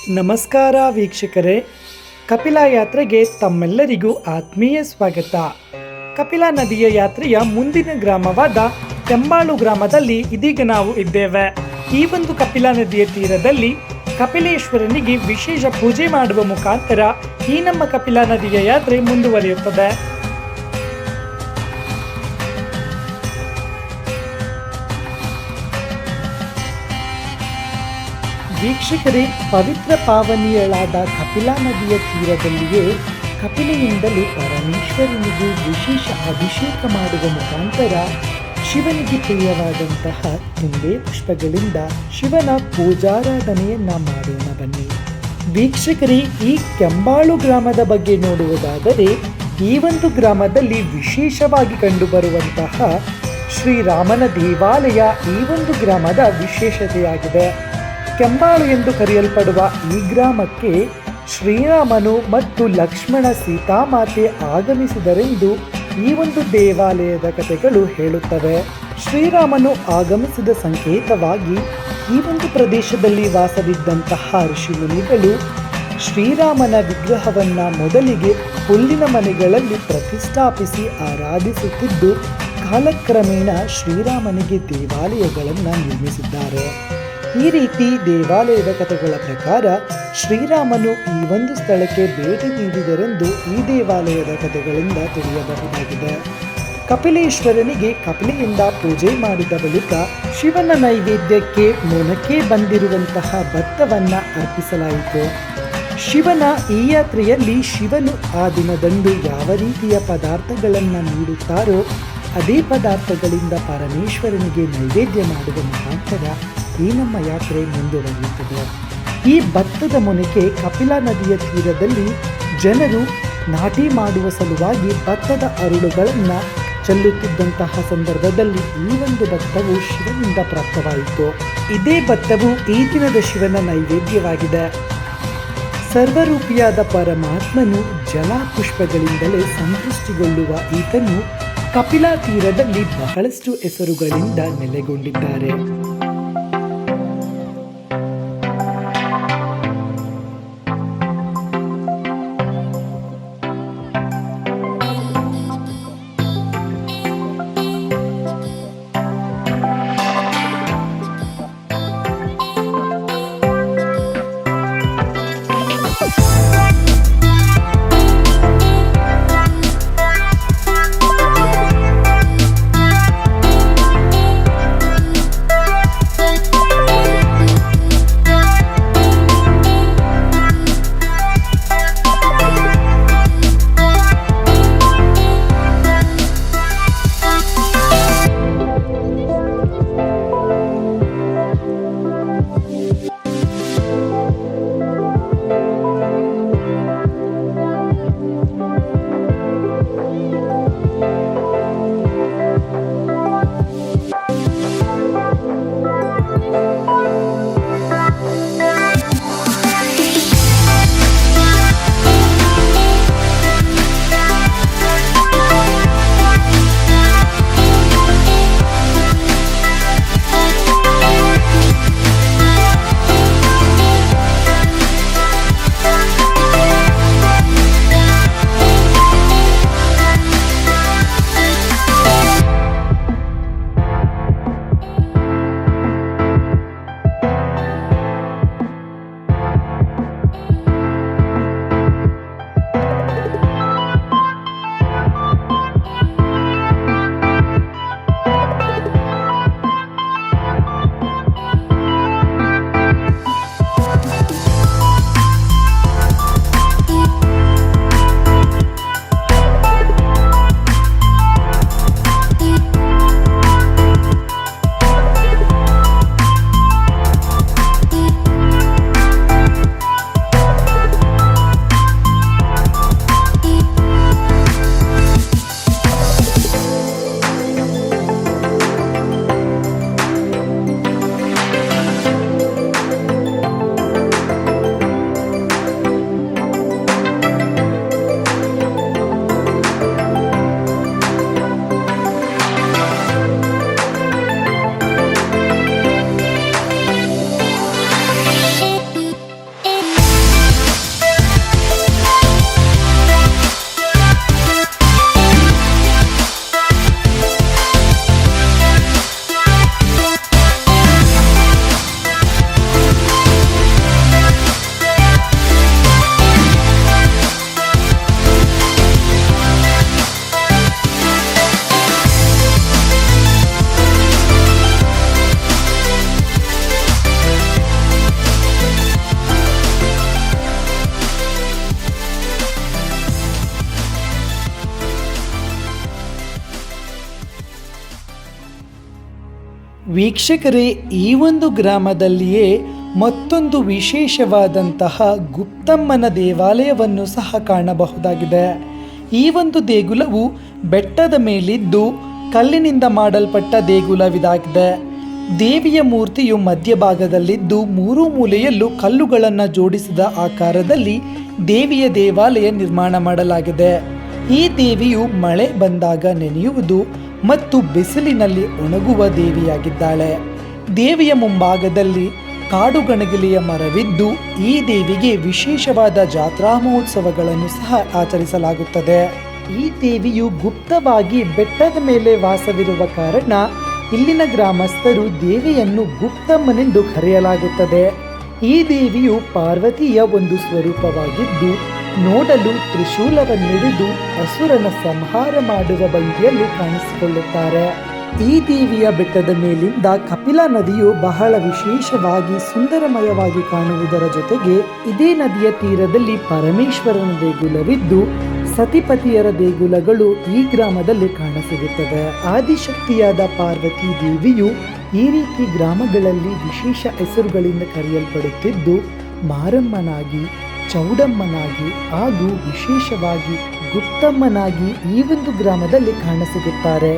ನಮಸ್ಕಾರ ವೀಕ್ಷಕರೇ, ಕಪಿಲಾ ಯಾತ್ರೆಗೆ ತಮ್ಮೆಲ್ಲರಿಗೂ ಆತ್ಮೀಯ ಸ್ವಾಗತ. ಕಪಿಲಾ ನದಿಯ ಯಾತ್ರೆಯ ಮುಂದಿನ ಗ್ರಾಮವಾದ ಕೆಂಬಾಳು ಗ್ರಾಮದಲ್ಲಿ ಇದೀಗ ನಾವು ಇದ್ದೇವೆ. ಈ ಒಂದು ಕಪಿಲಾ ನದಿಯ ತೀರದಲ್ಲಿ ಕಪಿಲೇಶ್ವರನಿಗೆ ವಿಶೇಷ ಪೂಜೆ ಮಾಡುವ ಮುಖಾಂತರ ಈ ನಮ್ಮ ಕಪಿಲಾ ನದಿಯ ಯಾತ್ರೆ ಮುಂದುವರಿಯುತ್ತದೆ. ವೀಕ್ಷಕರೇ, ಪವಿತ್ರ ಪಾವನಿಯಳಾದ ಕಪಿಲಾ ನದಿಯ ತೀರದಲ್ಲಿಯೇ ಕಪಿಲೆಯಿಂದಲೇ ಪರಮೇಶ್ವರನಿಗೆ ವಿಶೇಷ ಅಭಿಷೇಕ ಮಾಡುವ ಮುಖಾಂತರ ಶಿವನಿಗೆ ಪ್ರಿಯವಾದಂತಹ ತುಂಬೆ ಪುಷ್ಪಗಳಿಂದ ಶಿವನ ಪೂಜಾರಾಧನೆಯನ್ನ ಮಾಡೋಣ ಬನ್ನಿ. ವೀಕ್ಷಕರೇ, ಈ ಕೆಂಬಾಳು ಗ್ರಾಮದ ಬಗ್ಗೆ ನೋಡುವುದಾದರೆ ಈ ಒಂದು ಗ್ರಾಮದಲ್ಲಿ ವಿಶೇಷವಾಗಿ ಕಂಡುಬರುವಂತಹ ಶ್ರೀರಾಮನ ದೇವಾಲಯ ಈ ಒಂದು ಗ್ರಾಮದ ವಿಶೇಷತೆಯಾಗಿದೆ. ಕೆಂಬಾಳು ಎಂದು ಕರೆಯಲ್ಪಡುವ ಈ ಗ್ರಾಮಕ್ಕೆ ಶ್ರೀರಾಮನು ಮತ್ತು ಲಕ್ಷ್ಮಣ ಸೀತಾಮಾತೆ ಆಗಮಿಸಿದರೆಂದು ಈ ಒಂದು ದೇವಾಲಯದ ಕಥೆಗಳು ಹೇಳುತ್ತವೆ. ಶ್ರೀರಾಮನು ಆಗಮಿಸಿದ ಸಂಕೇತವಾಗಿ ಈ ಒಂದು ಪ್ರದೇಶದಲ್ಲಿ ವಾಸವಿದ್ದಂತಹ ಋಷಿಮುನಿಗಳು ಶ್ರೀರಾಮನ ವಿಗ್ರಹವನ್ನು ಮೊದಲಿಗೆ ಹುಲ್ಲಿನ ಮನೆಗಳಲ್ಲಿ ಪ್ರತಿಷ್ಠಾಪಿಸಿ ಆರಾಧಿಸುತ್ತಿದ್ದು, ಕಾಲಕ್ರಮೇಣ ಶ್ರೀರಾಮನಿಗೆ ದೇವಾಲಯಗಳನ್ನು ನಿರ್ಮಿಸಿದ್ದಾರೆ. ಈ ರೀತಿ ದೇವಾಲಯದ ಕಥೆಗಳ ಪ್ರಕಾರ ಶ್ರೀರಾಮನು ಈ ಒಂದು ಸ್ಥಳಕ್ಕೆ ಭೇಟಿ ನೀಡಿದರೆಂದು ಈ ದೇವಾಲಯದ ಕಥೆಗಳಿಂದ ತಿಳಿಯಬಹುದಾಗಿದೆ. ಕಪಿಲೇಶ್ವರನಿಗೆ ಕಪಿಲೆಯಿಂದ ಪೂಜೆ ಮಾಡಿದ ಬಳಿಕ ಶಿವನ ನೈವೇದ್ಯಕ್ಕೆ ಮೊನಕೆ ಬಂದಿರುವಂತಹ ಭತ್ತವನ್ನ ಅರ್ಪಿಸಲಾಯಿತು. ಶಿವನ ಈ ಯಾತ್ರೆಯಲ್ಲಿ ಶಿವನು ಆ ದಿನದಂದು ಯಾವ ರೀತಿಯ ಪದಾರ್ಥಗಳನ್ನು ನೀಡುತ್ತಾರೋ ಅದೇ ಪದಾರ್ಥಗಳಿಂದ ಪರಮೇಶ್ವರನಿಗೆ ನೈವೇದ್ಯ ಮಾಡುವ ಮುಖಾಂತರ ಈ ನಮ್ಮ ಯಾತ್ರೆ ಮುಂದುವರಿಯುತ್ತದೆ. ಈ ಭತ್ತದ ಮೊನಕೆ ಕಪಿಲಾ ನದಿಯ ತೀರದಲ್ಲಿ ಜನರು ನಾಟಿ ಮಾಡುವ ಸಲುವಾಗಿ ಭತ್ತದ ಅರುಳುಗಳನ್ನು ಚೆಲ್ಲುತ್ತಿದ್ದಂತಹ ಸಂದರ್ಭದಲ್ಲಿ ಈ ಒಂದು ಭತ್ತವು ಶಿವನಿಂದ ಪ್ರಾಪ್ತವಾಯಿತು. ಇದೇ ಭತ್ತವು ಈ ದಿನದ ಶಿವನ ನೈವೇದ್ಯವಾಗಿದೆ. ಸರ್ವರೂಪಿಯಾದ ಪರಮಾತ್ಮನು ಜಲ ಪುಷ್ಪಗಳಿಂದಲೇ ಸಂತೃಷ್ಟಿಗೊಳ್ಳುವ ಈತನು ಕಪಿಲಾ ತೀರದಲ್ಲಿ ಬಹಳಷ್ಟು ಹೆಸರುಗಳಿಂದ ನೆಲೆಗೊಂಡಿದ್ದಾರೆ. ವೀಕ್ಷಕರೇ, ಈ ಒಂದು ಗ್ರಾಮದಲ್ಲಿಯೇ ಮತ್ತೊಂದು ವಿಶೇಷವಾದಂತಹ ಗುಪ್ತಮ್ಮನ ದೇವಾಲಯವನ್ನು ಸಹ ಕಾಣಬಹುದಾಗಿದೆ. ಈ ಒಂದು ದೇಗುಲವು ಬೆಟ್ಟದ ಮೇಲಿದ್ದು ಕಲ್ಲಿನಿಂದ ಮಾಡಲ್ಪಟ್ಟ ದೇಗುಲವಿದಾಗಿದೆ. ದೇವಿಯ ಮೂರ್ತಿಯು ಮಧ್ಯಭಾಗದಲ್ಲಿದ್ದು ಮೂರು ಮೂಲೆಯಲ್ಲೂ ಕಲ್ಲುಗಳನ್ನು ಜೋಡಿಸಿದ ಆಕಾರದಲ್ಲಿ ದೇವಿಯ ದೇವಾಲಯ ನಿರ್ಮಾಣ ಮಾಡಲಾಗಿದೆ. ಈ ದೇವಿಯು ಮಳೆ ಬಂದಾಗ ನೆನೆಯುವುದು ಮತ್ತು ಬಿಸಿಲಿನಲ್ಲಿ ಒಣಗುವ ದೇವಿಯಾಗಿದ್ದಾಳೆ. ದೇವಿಯ ಮುಂಭಾಗದಲ್ಲಿ ಕಾಡುಗಣಗಿಲೆಯ ಮರವಿದ್ದು ಈ ದೇವಿಗೆ ವಿಶೇಷವಾದ ಜಾತ್ರಾ ಮಹೋತ್ಸವಗಳನ್ನು ಸಹ ಆಚರಿಸಲಾಗುತ್ತದೆ. ಈ ದೇವಿಯು ಗುಪ್ತವಾಗಿ ಬೆಟ್ಟದ ಮೇಲೆ ವಾಸವಿರುವ ಕಾರಣ ಇಲ್ಲಿನ ಗ್ರಾಮಸ್ಥರು ದೇವಿಯನ್ನು ಗುಪ್ತಮ್ಮನೆಂದು ಕರೆಯಲಾಗುತ್ತದೆ. ಈ ದೇವಿಯು ಪಾರ್ವತಿಯ ಒಂದು ಸ್ವರೂಪವಾಗಿದ್ದು ನೋಡಲು ತ್ರಿಶೂಲವನ್ನಿಡಿದು ಅಸುರನ ಸಂಹಾರ ಮಾಡುವ ಭಂಗಿಯಲ್ಲಿ ಕಾಣಿಸಿಕೊಳ್ಳುತ್ತಾರೆ. ಈ ದೇವಿಯ ಬೆಟ್ಟದ ಮೇಲಿಂದ ಕಪಿಲಾ ನದಿಯು ಬಹಳ ವಿಶೇಷವಾಗಿ ಸುಂದರಮಯವಾಗಿ ಕಾಣುವುದರ ಜೊತೆಗೆ ಇದೇ ನದಿಯ ತೀರದಲ್ಲಿ ಪರಮೇಶ್ವರನ ದೇಗುಲವಿದ್ದು ಸತಿಪತಿಯರ ದೇಗುಲಗಳು ಈ ಗ್ರಾಮದಲ್ಲಿ ಕಾಣಸಿಗುತ್ತವೆ. ಆದಿಶಕ್ತಿಯಾದ ಪಾರ್ವತಿ ದೇವಿಯು ಈ ರೀತಿ ಗ್ರಾಮಗಳಲ್ಲಿ ವಿಶೇಷ ಹೆಸರುಗಳಿಂದ ಕರೆಯಲ್ಪಡುತ್ತಿದ್ದು ಮಾರಮ್ಮನಾಗಿ, ಚೌಡಮ್ಮನಾಗಿ ಹಾಗೂ ವಿಶೇಷವಾಗಿ ಗುಪ್ತಮ್ಮನಾಗಿ ಈ ಒಂದು ಗ್ರಾಮದಲ್ಲಿ ಕಾಣಸಿಗುತ್ತಾರೆ.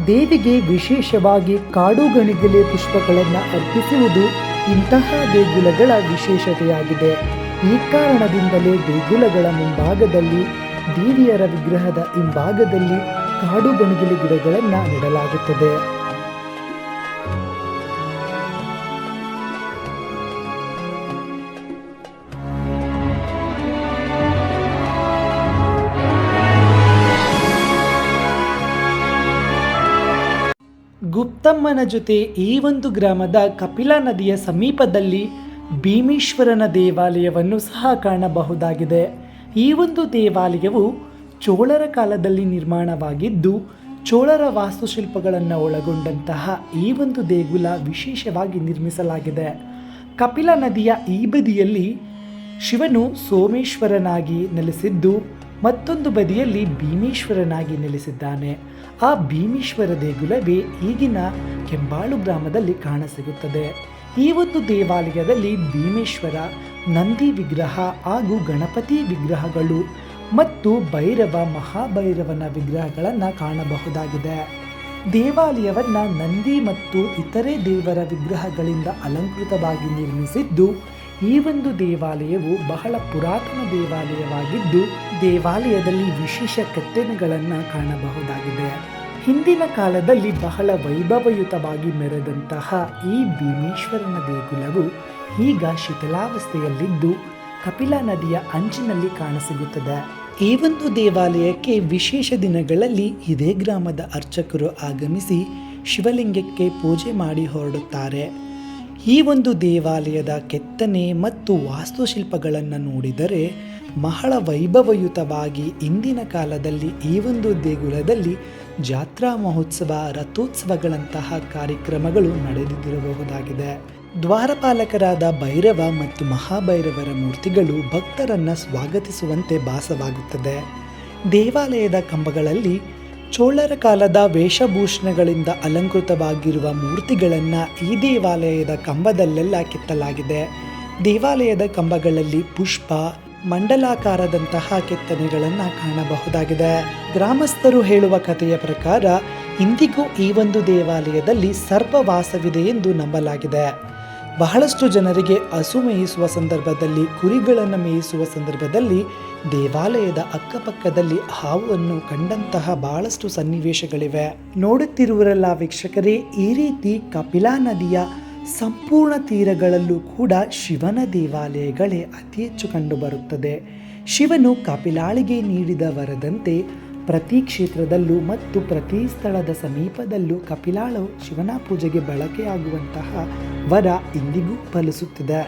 ದೇವಿಗೆ ವಿಶೇಷವಾಗಿ ಕಾಡುಗಣಿಗೆಲೆ ಪುಷ್ಪಗಳನ್ನು ಅರ್ಪಿಸುವುದು ಇಂತಹ ದೇಗುಲಗಳ ವಿಶೇಷತೆಯಾಗಿದೆ. ಈ ಕಾರಣದಿಂದಲೇ ದೇಗುಲಗಳ ಮುಂಭಾಗದಲ್ಲಿ ದೇವಿಯರ ವಿಗ್ರಹದ ಹಿಂಭಾಗದಲ್ಲಿ ಕಾಡುಗಣಿಗೆಲೆ ಗಿಡಗಳನ್ನು ನೆಡಲಾಗುತ್ತದೆ. ಗುಪ್ತಮ್ಮನ ಜೊತೆ ಈ ಒಂದು ಗ್ರಾಮದ ಕಪಿಲಾ ನದಿಯ ಸಮೀಪದಲ್ಲಿ ಭೀಮೇಶ್ವರನ ದೇವಾಲಯವನ್ನು ಸಹ ಕಾಣಬಹುದಾಗಿದೆ. ಈ ಒಂದು ದೇವಾಲಯವು ಚೋಳರ ಕಾಲದಲ್ಲಿ ನಿರ್ಮಾಣವಾಗಿದ್ದು ಚೋಳರ ವಾಸ್ತುಶಿಲ್ಪಗಳನ್ನು ಒಳಗೊಂಡಂತಹ ಈ ಒಂದು ದೇಗುಲ ವಿಶೇಷವಾಗಿ ನಿರ್ಮಿಸಲಾಗಿದೆ. ಕಪಿಲಾ ನದಿಯ ಈ ಬದಿಯಲ್ಲಿ ಶಿವನು ಸೋಮೇಶ್ವರನಾಗಿ ನೆಲೆಸಿದ್ದು ಮತ್ತೊಂದು ಬದಿಯಲ್ಲಿ ಭೀಮೇಶ್ವರನಾಗಿ ನೆಲೆಸಿದ್ದಾನೆ. ಆ ಭೀಮೇಶ್ವರ ದೇಗುಲವೇ ಈಗಿನ ಕೆಂಬಾಳು ಗ್ರಾಮದಲ್ಲಿ ಕಾಣಸಿಗುತ್ತದೆ. ಈ ಒಂದು ದೇವಾಲಯದಲ್ಲಿ ಭೀಮೇಶ್ವರ, ನಂದಿ ವಿಗ್ರಹ ಹಾಗೂ ಗಣಪತಿ ವಿಗ್ರಹಗಳು ಮತ್ತು ಭೈರವ, ಮಹಾಭೈರವನ ವಿಗ್ರಹಗಳನ್ನು ಕಾಣಬಹುದಾಗಿದೆ. ದೇವಾಲಯವನ್ನು ನಂದಿ ಮತ್ತು ಇತರೆ ದೇವರ ವಿಗ್ರಹಗಳಿಂದ ಅಲಂಕೃತವಾಗಿ ನಿರ್ಮಿಸಿದ್ದು ಈ ಒಂದು ದೇವಾಲಯವು ಬಹಳ ಪುರಾತನ ದೇವಾಲಯವಾಗಿದ್ದು ದೇವಾಲಯದಲ್ಲಿ ವಿಶೇಷ ಕೆತ್ತನೆಗಳನ್ನು ಕಾಣಬಹುದಾಗಿದೆ. ಹಿಂದಿನ ಕಾಲದಲ್ಲಿ ಬಹಳ ವೈಭವಯುತವಾಗಿ ಮೆರೆದಂತಹ ಈ ಭೀಮೇಶ್ವರನ ದೇಗುಲವು ಈಗ ಶಿಥಿಲಾವಸ್ಥೆಯಲ್ಲಿದ್ದು ಕಪಿಲಾ ನದಿಯ ಅಂಚಿನಲ್ಲಿ ಕಾಣಸಿಗುತ್ತದೆ. ಈ ಒಂದು ದೇವಾಲಯಕ್ಕೆ ವಿಶೇಷ ದಿನಗಳಲ್ಲಿ ಇದೇ ಗ್ರಾಮದ ಅರ್ಚಕರು ಆಗಮಿಸಿ ಶಿವಲಿಂಗಕ್ಕೆ ಪೂಜೆ ಮಾಡಿ ಹೊರಡುತ್ತಾರೆ. ಈ ಒಂದು ದೇವಾಲಯದ ಕೆತ್ತನೆ ಮತ್ತು ವಾಸ್ತುಶಿಲ್ಪಗಳನ್ನು ನೋಡಿದರೆ ಬಹಳ ವೈಭವಯುತವಾಗಿ ಇಂದಿನ ಕಾಲದಲ್ಲಿ ಈ ಒಂದು ದೇಗುಲದಲ್ಲಿ ಜಾತ್ರಾ ಮಹೋತ್ಸವ, ರಥೋತ್ಸವಗಳಂತಹ ಕಾರ್ಯಕ್ರಮಗಳು ನಡೆದಿರಬಹುದಾಗಿದೆ. ದ್ವಾರಪಾಲಕರಾದ ಭೈರವ ಮತ್ತು ಮಹಾಭೈರವರ ಮೂರ್ತಿಗಳು ಭಕ್ತರನ್ನು ಸ್ವಾಗತಿಸುವಂತೆ ಭಾಸವಾಗುತ್ತದೆ. ದೇವಾಲಯದ ಕಂಬಗಳಲ್ಲಿ ಚೋಳರ ಕಾಲದ ವೇಷಭೂಷಣಗಳಿಂದ ಅಲಂಕೃತವಾಗಿರುವ ಮೂರ್ತಿಗಳನ್ನು ಈ ದೇವಾಲಯದ ಕಂಬದಲ್ಲೆಲ್ಲ ಕೆತ್ತಲಾಗಿದೆ. ದೇವಾಲಯದ ಕಂಬಗಳಲ್ಲಿ ಪುಷ್ಪ, ಮಂಡಲಾಕಾರದಂತಹ ಕೆತ್ತನೆಗಳನ್ನು ಕಾಣಬಹುದಾಗಿದೆ. ಗ್ರಾಮಸ್ಥರು ಹೇಳುವ ಕಥೆಯ ಪ್ರಕಾರ ಇಂದಿಗೂ ಈ ಒಂದು ದೇವಾಲಯದಲ್ಲಿ ಸರ್ಪವಾಸವಿದೆ ಎಂದು ನಂಬಲಾಗಿದೆ. ಬಹಳಷ್ಟು ಜನರಿಗೆ ಹಸು ಮೇಯಿಸುವ ಸಂದರ್ಭದಲ್ಲಿ, ಕುರಿಗಳನ್ನು ಮೇಯಿಸುವ ಸಂದರ್ಭದಲ್ಲಿ ದೇವಾಲಯದ ಅಕ್ಕಪಕ್ಕದಲ್ಲಿ ಹಾವನ್ನು ಕಂಡಂತಹ ಬಹಳಷ್ಟು ಸನ್ನಿವೇಶಗಳಿವೆ. ನೋಡುತ್ತಿರುವರೆಲ್ಲ ವೀಕ್ಷಕರೇ, ಈ ರೀತಿ ಕಪಿಲಾ ನದಿಯ ಸಂಪೂರ್ಣ ತೀರಗಳಲ್ಲೂ ಕೂಡ ಶಿವನ ದೇವಾಲಯಗಳೇ ಅತಿ ಹೆಚ್ಚು ಕಂಡುಬರುತ್ತದೆ. ಶಿವನು ಕಪಿಲಾಳಿಗೆ ನೀಡಿದ ವರದಂತೆ ಪ್ರತಿ ಕ್ಷೇತ್ರದಲ್ಲೂ ಮತ್ತು ಪ್ರತಿ ಸ್ಥಳದ ಸಮೀಪದಲ್ಲೂ ಕಪಿಲಾಳು ಶಿವನ ಪೂಜೆಗೆ ಬಳಕೆಯಾಗುವಂತಹ ವರ ಇಂದಿಗೂ ಫಲಿಸುತ್ತಿದೆ.